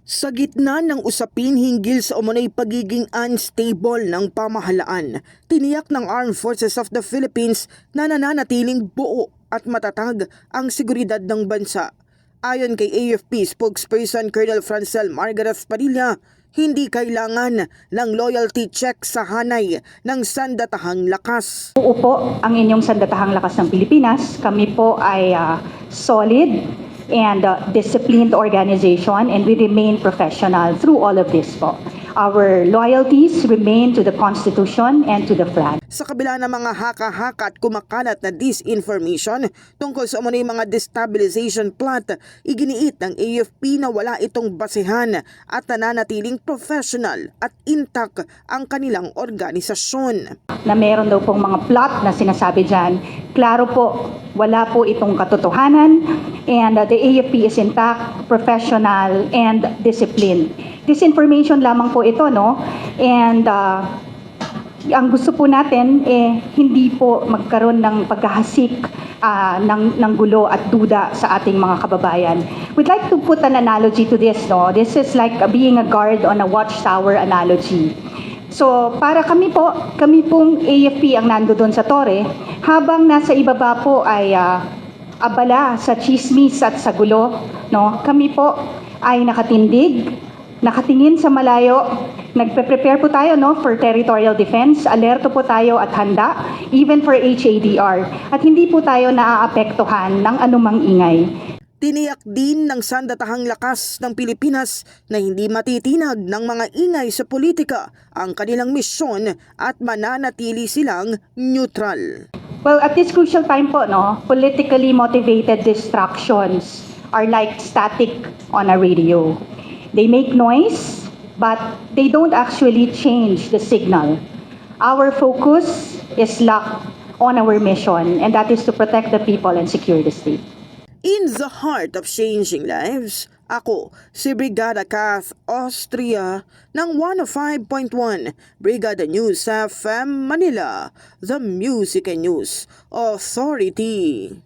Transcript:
Sa gitna ng usapin hinggil sa umunay pagiging unstable ng pamahalaan, tiniyak ng Armed Forces of the Philippines na nananatiling buo at matatag ang seguridad ng bansa. Ayon kay AFP spokesperson Colonel Francel Margaret Padilla, hindi kailangan ng loyalty check sa hanay ng sandatahang lakas. Buo po ang inyong sandatahang lakas ng Pilipinas. Kami po ay solid and disciplined organization, and we remain professional through all of this po. Our loyalties remain to the Constitution and to the flag. Sa kabila ng mga haka-haka at kumakalat na disinformation tungkol sa umunay mga destabilization plot, iginiit ng AFP na wala itong basehan at nananatiling professional at intact ang kanilang organisasyon. Na meron daw pong mga plot na sinasabi dyan, klaro po, wala po itong katotohanan, and the AFP is intact, professional, and disciplined. Disinformation lamang po ito, no? And ang gusto po natin, hindi po magkaroon ng pagkahasik ng gulo at duda sa ating mga kababayan. We'd like to put an analogy to this, no? This is like being a guard on a watchtower analogy. So, para kami pong AFP ang nandoon sa tore, habang nasa ibaba po ay abala sa chismis at sa gulo, no? Kami po ay nakatindig, nakatingin sa malayo, nagpe-prepare po tayo, no, for territorial defense, alerto po tayo at handa, even for HADR, at hindi po tayo naaapektuhan ng anumang ingay. Tiniyak din ng sandatahang lakas ng Pilipinas na hindi matitinag ng mga ingay sa politika ang kanilang misyon at mananatili silang neutral. Well, at this crucial time po, no, politically motivated distractions are like static on a radio. They make noise, but they don't actually change the signal. Our focus is locked on our mission, and that is to protect the people and secure the state. In the heart of changing lives, ako si Brigada Kath Austria ng 105.1 Brigada News FM Manila, the Music and News Authority.